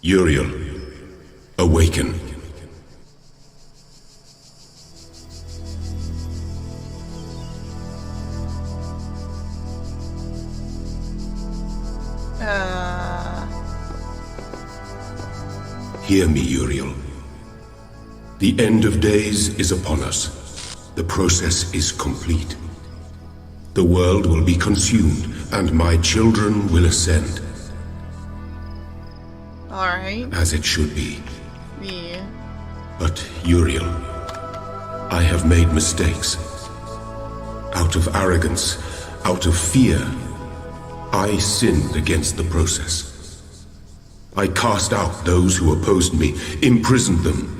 Uriel, awaken. Hear me, Uriel. The end of days is upon us. The process is complete. The world will be consumed, and my children will ascend. Alright. As it should be. Yeah. But, Uriel, I have made mistakes. Out of arrogance, out of fear, I sinned against the process. I cast out those who opposed me, imprisoned them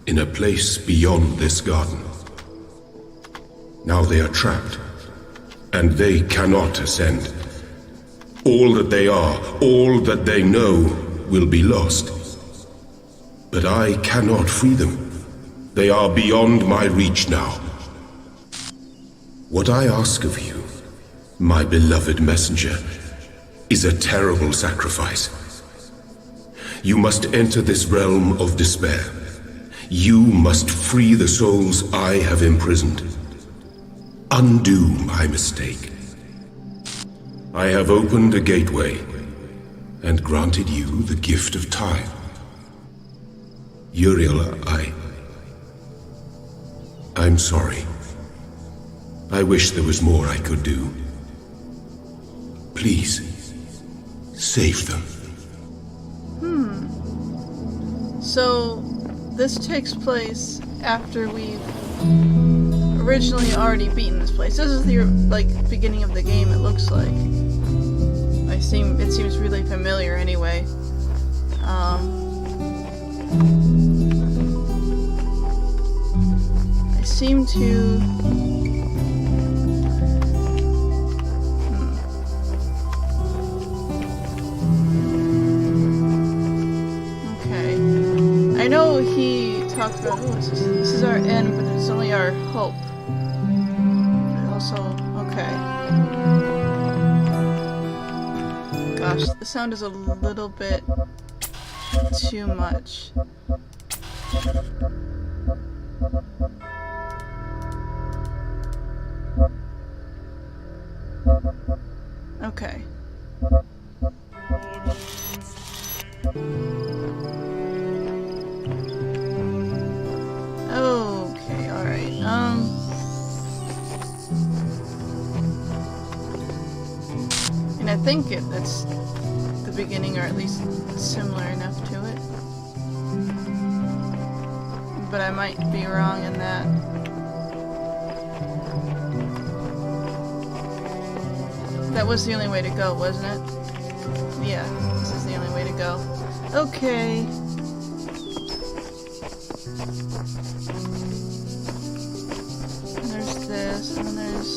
in a place beyond this garden. Now they are trapped, and they cannot ascend. All that they are, all that they know, will be lost. But I cannot free them. They are beyond my reach now. What I ask of you, my beloved messenger, is a terrible sacrifice. You must enter this realm of despair. You must free the souls I have imprisoned. Undo my mistake. I have opened a gateway and granted you the gift of time. Uriel, I'm sorry. I wish there was more I could do. Please, save them. So, this takes place after we've originally already beaten this place. This is the, beginning of the game, it looks like. It seems really familiar anyway. I seem to... I know he talked about, this is our end, but it's only our hope. But also, okay. Gosh, the sound is a little bit too much. Okay. Okay, alright, and I think it's the beginning, or at least similar enough to it. But I might be wrong in that. That was the only way to go, wasn't it? Yeah, this is the only way to go. Okay. This, and there's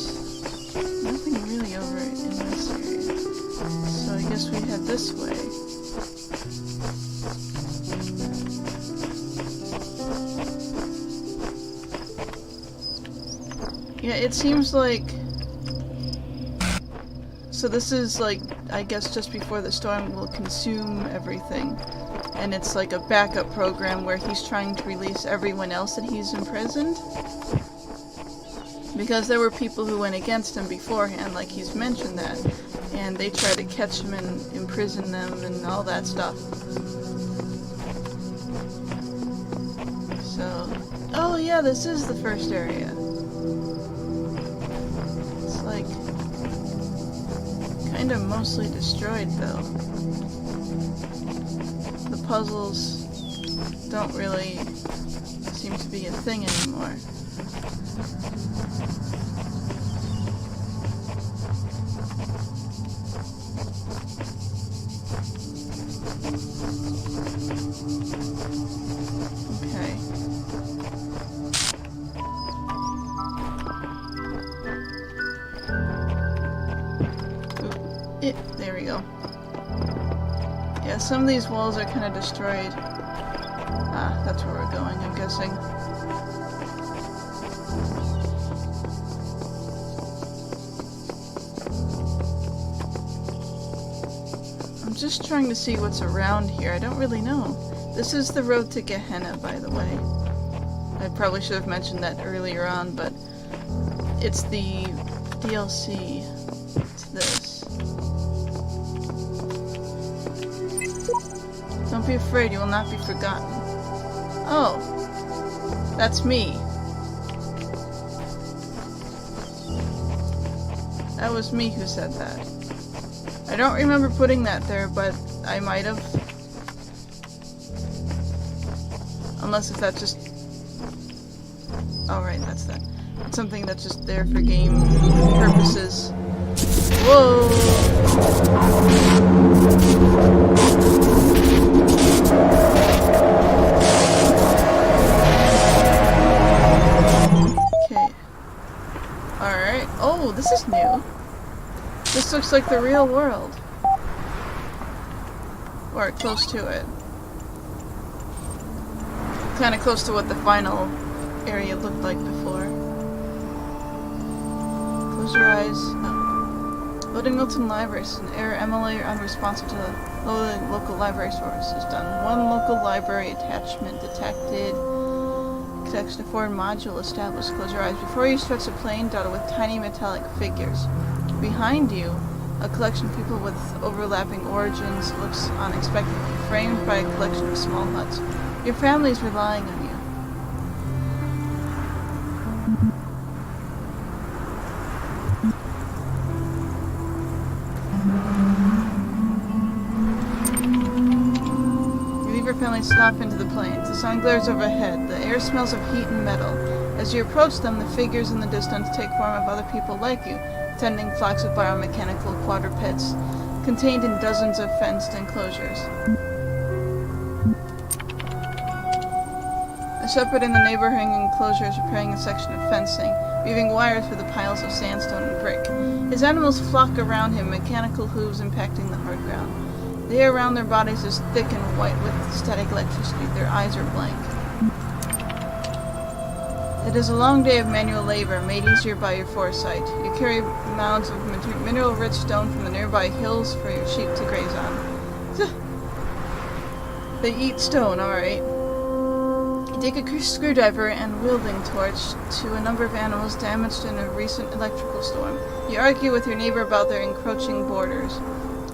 nothing really over in this area. So I guess we head this way. Yeah, it seems like... So this is I guess just before the storm will consume everything. And it's like a backup program where he's trying to release everyone else that he's imprisoned. Because there were people who went against him beforehand, like he's mentioned that. And they tried to catch him and imprison them and all that stuff. So... Oh yeah, this is the first area. It's kind of mostly destroyed though. The puzzles don't really seem to be a thing anymore. There we go. Yeah, some of these walls are kind of destroyed. Ah, that's where we're going, I'm guessing. I'm just trying to see what's around here. I don't really know. This is the road to Gehenna, by the way. I probably should have mentioned that earlier on, but it's the DLC to this. Don't be afraid, you will not be forgotten. Oh, that's me. That was me who said that. I don't remember putting that there, but I might have. Unless if that's just... Oh, right, that's that. It's something that's just there for game purposes. Whoa! Okay. Alright. Oh, this is new. This looks like the real world. Or close to it. Kind of close to what the final area looked like before. Close your eyes. Oh. Loading Milton Library is an error. MLA unresponsive to the local library sources done. One local library attachment detected. Connection to foreign module established. Close your eyes. Before you stretch a plane dotted with tiny metallic figures. Behind you, a collection of people with overlapping origins looks unexpectedly, framed by a collection of small huts. Your family is relying on you. You leave your family stop into the plains. The sun glares overhead. The air smells of heat and metal. As you approach them, the figures in the distance take form of other people like you, tending flocks of biomechanical quadrupeds, contained in dozens of fenced enclosures. A shepherd in the neighboring enclosure is repairing a section of fencing, weaving wires for the piles of sandstone and brick. His animals flock around him, mechanical hooves impacting the hard ground. The hair around their bodies is thick and white with static electricity. Their eyes are blank. It is a long day of manual labor, made easier by your foresight. You carry mounds of mineral-rich stone from the nearby hills for your sheep to graze on. They eat stone, alright. You take a screwdriver and wielding torch to a number of animals damaged in a recent electrical storm. You argue with your neighbor about their encroaching borders.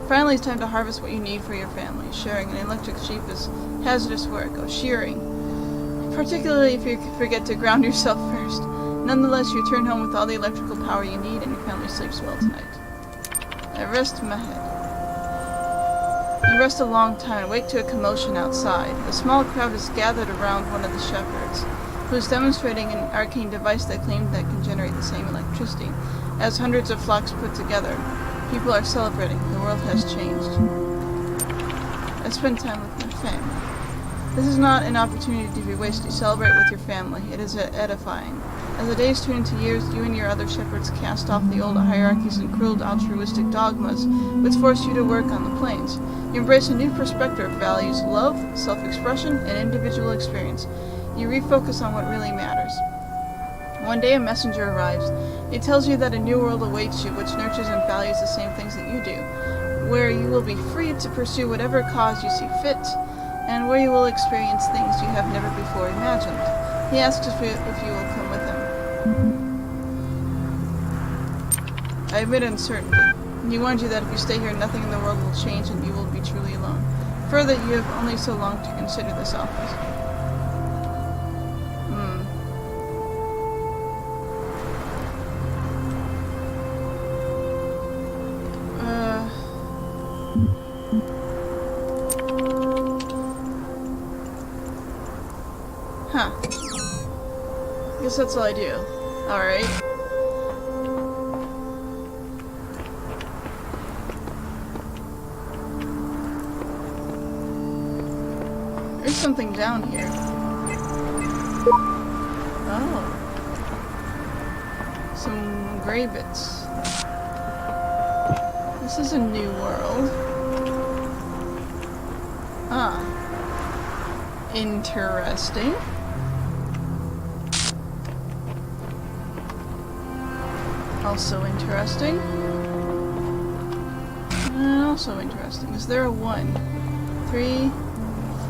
Finally, it's time to harvest what you need for your family. Shearing an electric sheep is hazardous work. Oh, shearing. Particularly if you forget to ground yourself first. Nonetheless, you return home with all the electrical power you need and your family sleeps well tonight. I rest my head. You rest a long time and wake to a commotion outside. A small crowd is gathered around one of the shepherds, who is demonstrating an arcane device that claims that can generate the same electricity. As hundreds of flocks put together, people are celebrating. The world has changed. I spend time with my family. This is not an opportunity to be wasted. Celebrate with your family. It is edifying. As the days turn into years, you and your other shepherds cast off the old hierarchies and cruel altruistic dogmas which forced you to work on the plains. You embrace a new perspective of values, love, self-expression, and individual experience. You refocus on what really matters. One day a messenger arrives. He tells you that a new world awaits you which nurtures and values the same things that you do, where you will be free to pursue whatever cause you see fit, and where you will experience things you have never before imagined. He asks if you will come with him. I admit uncertainty. He warns you that if you stay here, nothing in the world will change and you will be truly alone. Further, you have only so long to consider this office. Huh. Guess that's all I do. Alright. There's something down here. Oh. Some gray bits. This is a new world. Ah. Interesting. Also interesting. also interesting. Is there a 1? 3,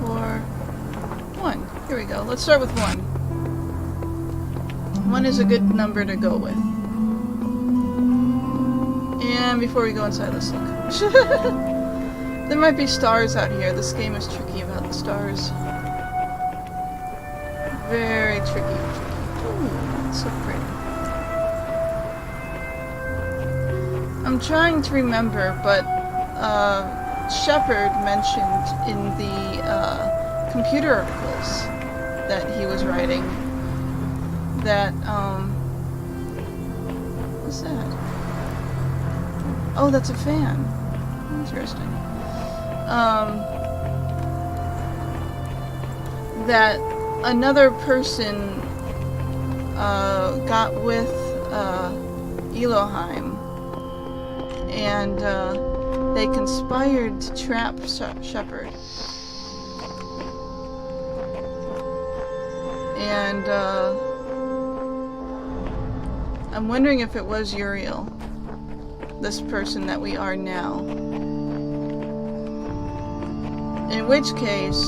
4, 1. Here we go. Let's start with 1. 1 is a good number to go with. And before we go inside, let's look. There might be stars out here. This game is tricky about the stars. Very tricky. Ooh, that's so pretty. I'm trying to remember, but Shepard mentioned in the computer articles that he was writing that, what's that? Oh, that's a fan. Interesting. That another person got with Elohim, and they conspired to trap Shepard. And I'm wondering if it was Uriel, this person that we are now. In which case,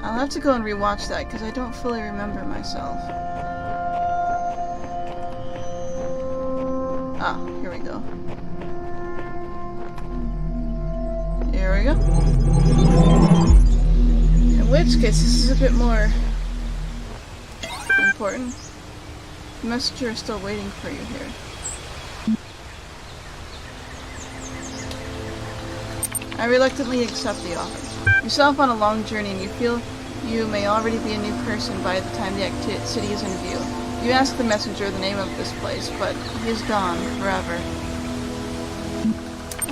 I'll have to go and rewatch that because I don't fully remember myself. Ah, here we go. Here we go. In which case, this is a bit more important. The messenger is still waiting for you here. I reluctantly accept the offer. You set off on a long journey and you feel you may already be a new person by the time the city is in view. You ask the messenger the name of this place, but he is gone forever.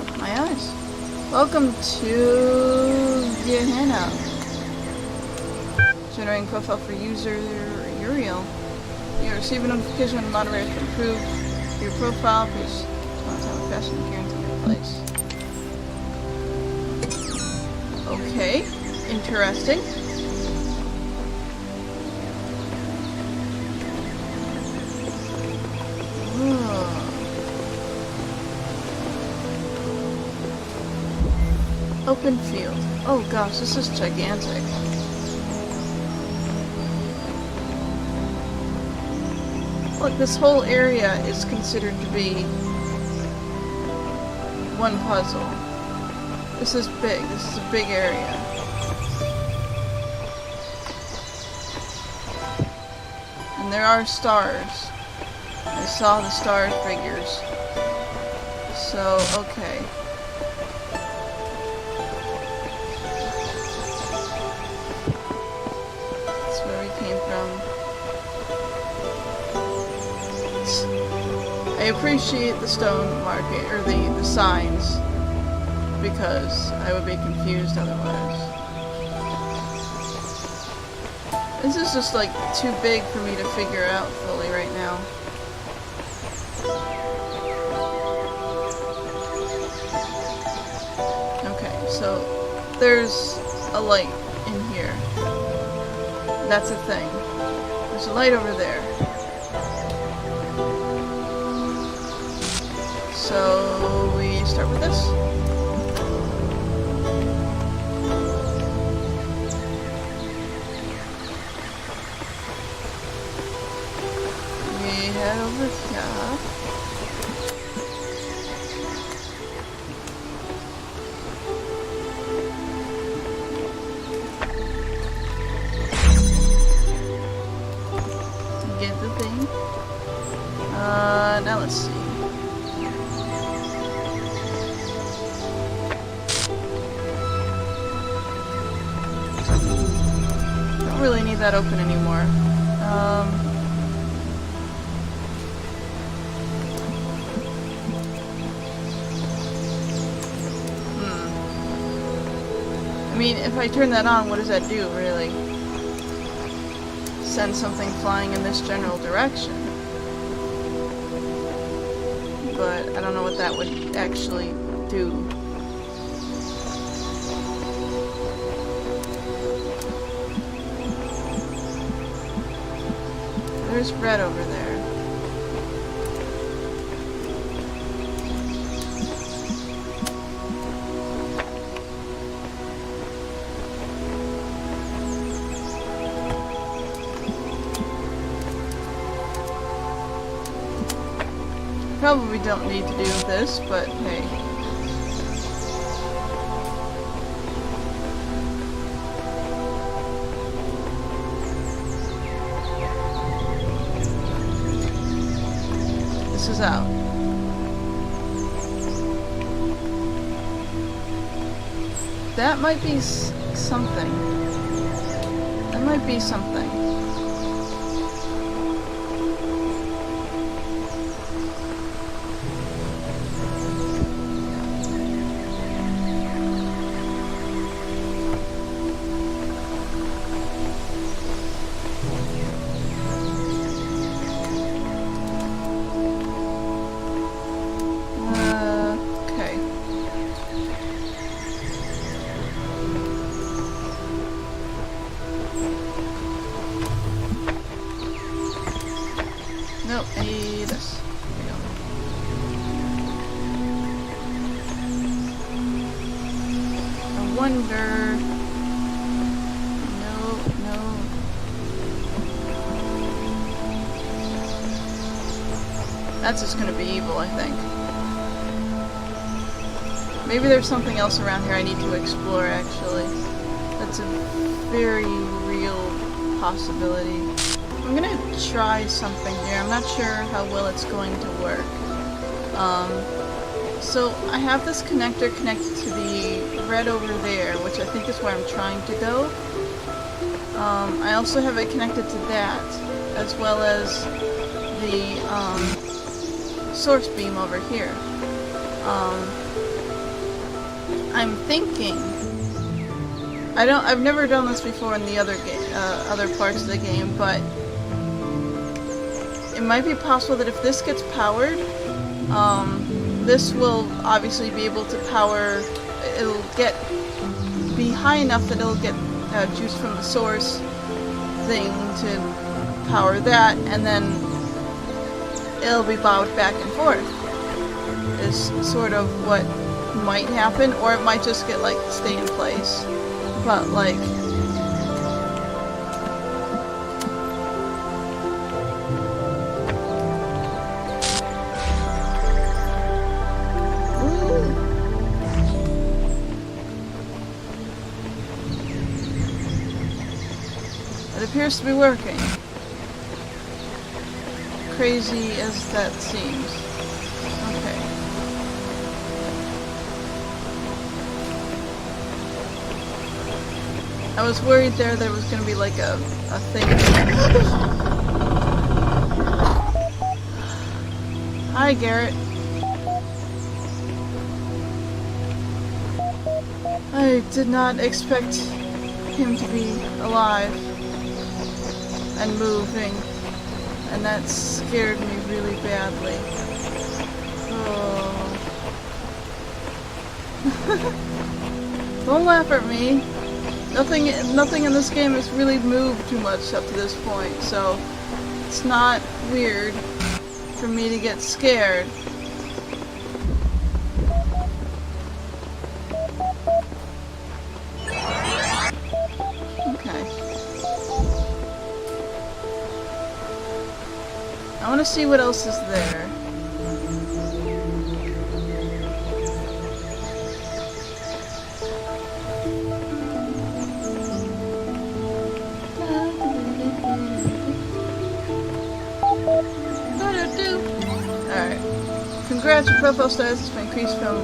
Open my eyes. Welcome to Gehenna. Generating profile for user Uriel. You receive a notification when the moderator can approve your profile. Please don't have a fashion guarantee your place. Okay, interesting. Open field. Oh gosh, this is gigantic. Look, this whole area is considered to be one puzzle. This is big. This is a big area. And there are stars. I saw the star figures. So, okay. That's where we came from. I appreciate the stone market, or the signs, because I would be confused otherwise. This is just like too big for me to figure out fully right now. Okay, so there's a light in here. That's a thing. There's a light over there. So we start with this. We head over here. Get the thing. Now let's see. Really need that open anymore. I mean, if I turn that on, what does that do, really? Send something flying in this general direction. But I don't know what that would actually do. There's red over there. Probably don't need to do this, but hey. This is out. That might be something. That might be something. Nope, I need this. There we go. I wonder... No. That's just gonna be evil, I think. Maybe there's something else around here I need to explore, actually. That's a very real possibility. I'm gonna try something here. I'm not sure how well it's going to work. So I have this connector connected to the red over there, which I think is where I'm trying to go. I also have it connected to that, as well as the source beam over here. I'm thinking. I've never done this before in the other parts of the game, but it might be possible that if this gets powered, this will obviously be able to power, it'll be high enough that it'll get juice from the source thing to power that, and then it'll be bowed back and forth. Is sort of what might happen, or it might just get, like, stay in place. But, like... It appears to be working. Crazy as that seems. Okay. I was worried there was going to be like a thing. Hi, Garrett. I did not expect him to be alive and moving, and that scared me really badly. Oh. Don't laugh at me. Nothing in this game has really moved too much up to this point, so it's not weird for me to get scared. Okay. I want to see what else is there. Congrats, your profile status has been increased from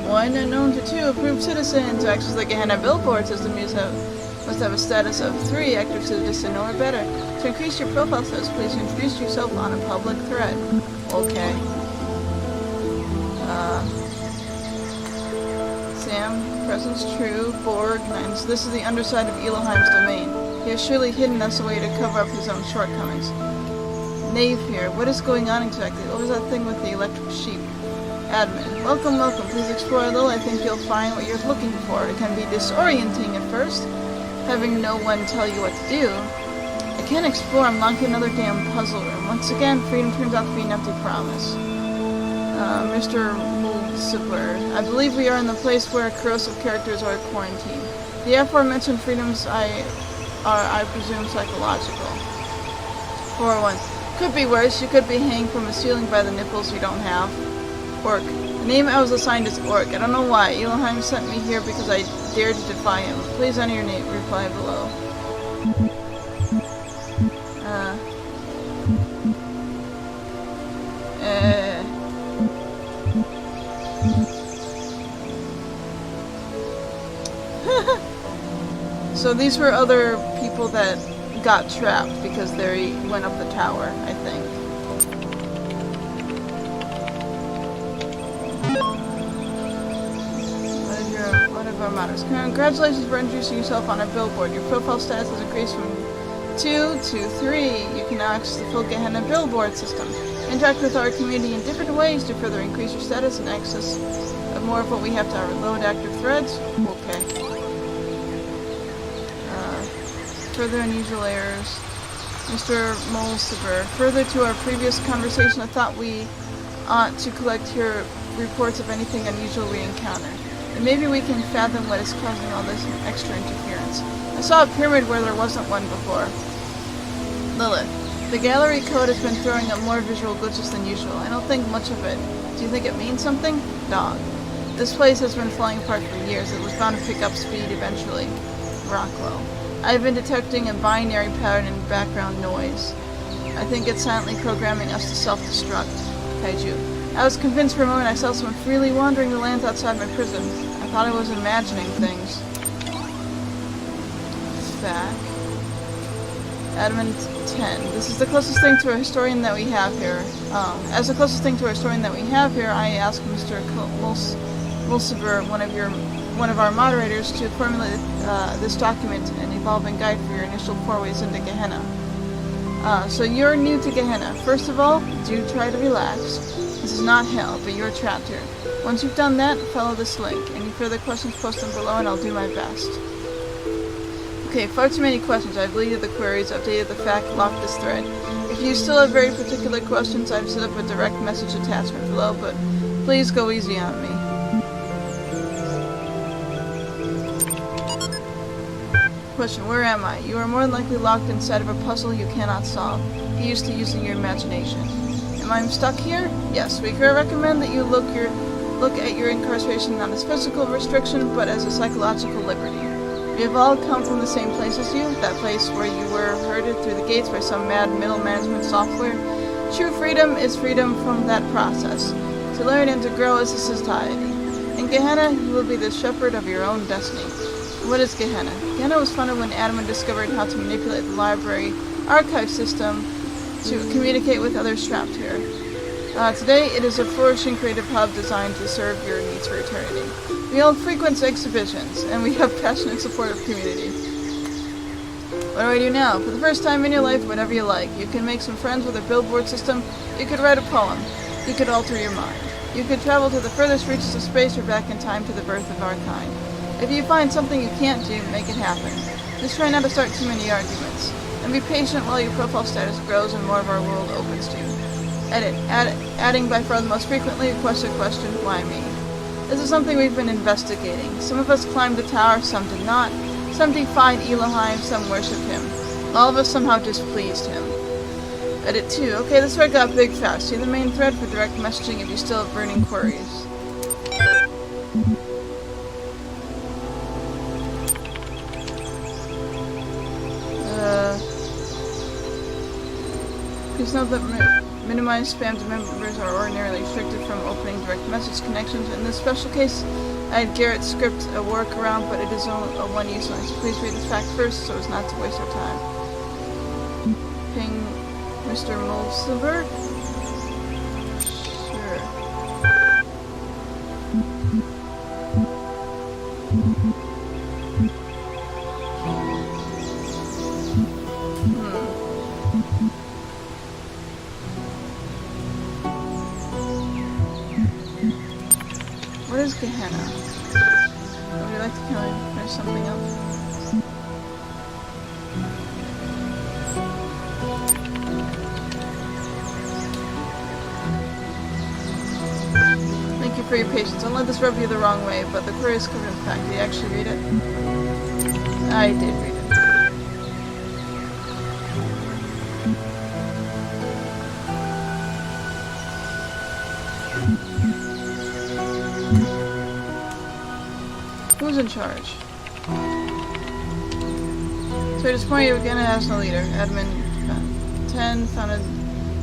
1 unknown to 2 approved citizen to access the Gehenna billboard system. Must have a status of 3 active citizen or better. To increase your profile status, please introduce yourself on a public thread. Okay. Sam, presence true, Borg, 9. This is the underside of Elohim's domain. He has surely hidden us away to cover up his own shortcomings. Knave here. What is going on exactly? What was that thing with the electric sheep? Admin. Welcome. Please explore a little. I think you'll find what you're looking for. It can be disorienting at first, having no one tell you what to do. I can't explore. I'm locked in another damn puzzle room. Once again, freedom turns out to be an empty promise. Mr. Mulciper. I believe we are in the place where corrosive characters are quarantined. The aforementioned freedoms are, I presume, psychological. 401. Could be worse. You could be hanging from a ceiling by the nipples you don't have. Orc. The name I was assigned is Orc. I don't know why. Xylophone sent me here because I dared to defy him. Please enter your name. Reply below. So these were other people that got trapped because they went up the tower, I think. What of our mottos? Congratulations for introducing yourself on our billboard. Your profile status has increased from 2 to 3. You can now access the full Gehenna billboard system. Interact with our community in different ways to further increase your status and access more of what we have to our load active threads. Okay. Further unusual errors. Mr. Molsiver, further to our previous conversation, I thought we ought to collect your reports of anything unusual we encounter. And maybe we can fathom what is causing all this extra interference. I saw a pyramid where there wasn't one before. Lilith, the gallery code has been throwing up more visual glitches than usual. I don't think much of it. Do you think it means something? Dog. This place has been falling apart for years. It was bound to pick up speed eventually. Rockwell. I've been detecting a binary pattern in background noise. I think it's silently programming us to self-destruct. Kaiju. I was convinced for a moment I saw someone freely wandering the lands outside my prison. I thought I was imagining things. Back. Adamant 10. This is the closest thing to a historian that we have here. As the closest thing to a historian that we have here, I asked Mr. Mulciber, one of our moderators, to formulate this document, an evolving guide for your initial forays into Gehenna. So you're new to Gehenna. First of all, do try to relax. This is not hell, but you're trapped here. Once you've done that, follow this link. Any further questions, post them below and I'll do my best. Okay, far too many questions. I've deleted the queries, updated the fact, locked this thread. If you still have very particular questions, I've set up a direct message attachment below, but please go easy on me. Question, where am I? You are more than likely locked inside of a puzzle you cannot solve. Get used to using your imagination. Am I stuck here? Yes, we recommend that you look at your incarceration not as physical restriction, but as a psychological liberty. We have all come from the same place as you, that place where you were herded through the gates by some mad middle management software. True freedom is freedom from that process, to learn and to grow as a society. In Gehenna, you will be the shepherd of your own destiny. What is Gehenna? Gehenna was founded when Adam discovered how to manipulate the library archive system to communicate with others trapped here. Today, it is a flourishing creative hub designed to serve your needs for eternity. We hold frequent exhibitions, and we have passionate supportive community. What do I do now? For the first time in your life, whatever you like. You can make some friends with a billboard system. You could write a poem. You could alter your mind. You could travel to the furthest reaches of space or back in time to the birth of our kind. If you find something you can't do, make it happen. Just try not to start too many arguments. And be patient while your profile status grows and more of our world opens to you. Edit. Adding by far the most frequently requested question, why me? This is something we've been investigating. Some of us climbed the tower, some did not. Some defied Elohim, some worshipped him. All of us somehow displeased him. Edit 2. Okay, this thread got big fast. See the main thread for direct messaging if you still have burning queries. Please note that minimized spam to members are ordinarily restricted from opening direct message connections. In this special case, I had Garrett script a workaround, but it is only a one-use line, so please read the fact first so as not to waste our time. Ping Mr. Mulciber? Sure. What is Gehenna? Would you like to finish something up? Thank you for your patience. Don't let this rub you the wrong way, but the query is covered in fact. Did you actually read it? I did read it. Who's in charge? So at this point, Gehenna has no leader. Admin 10 founded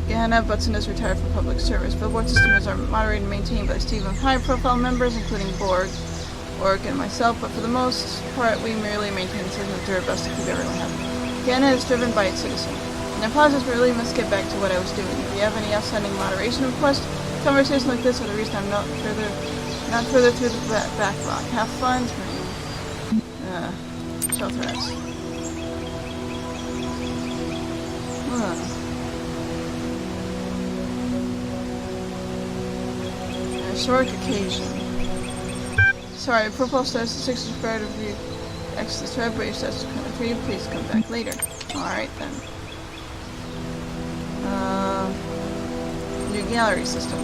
Gehenna, but is retired from public service. Billboard systems are moderated and maintained by Steve and high-profile members, including Borg, Orc, and myself, but for the most part, we merely maintain the system to do our best to keep everyone happy. Gehenna is driven by its citizen. And I apologize, but really must get back to what I was doing. If you have any outstanding moderation requests, conversations like this are the reason I'm not further through the backlog. Have fun, show threats. A historic occasion. Sorry, profile status 6 subscribed to view X this web, but your status is kind of free. Please come back later. Alright then. New gallery system.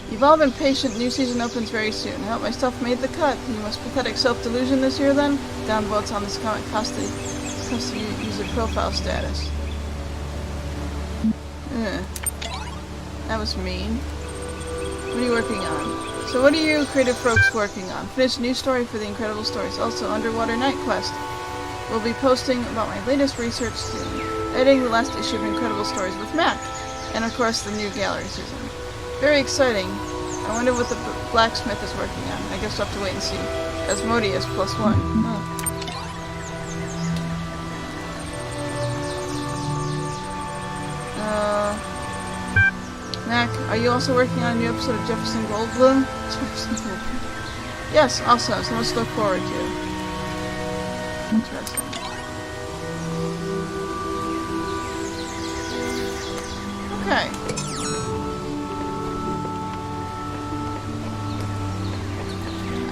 You've all been patient. New season opens very soon. I hope my stuff made the cut. You most pathetic self-delusion this year then? Downvotes on this comic cost the user profile status. That was mean. What are you working on? So what are you creative folks working on? Finished new story for the Incredible Stories. Also, Underwater Night Quest. We'll be posting about my latest research soon. Editing the last issue of Incredible Stories with Mac. And of course, the new gallery season. Very exciting. I wonder what the blacksmith is working on. I guess we'll have to wait and see. Asmodeus +1. Mac, are you also working on a new episode of Jefferson Goldblum? Yes, awesome. So much to look forward to. Interesting. Okay.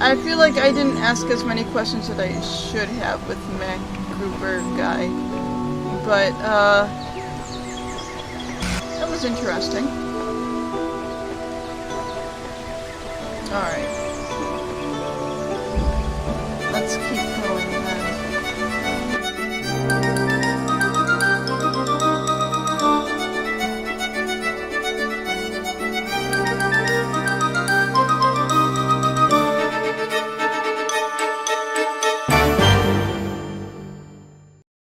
I feel like I didn't ask as many questions that I should have with Macabre guy, but that was interesting. Alright.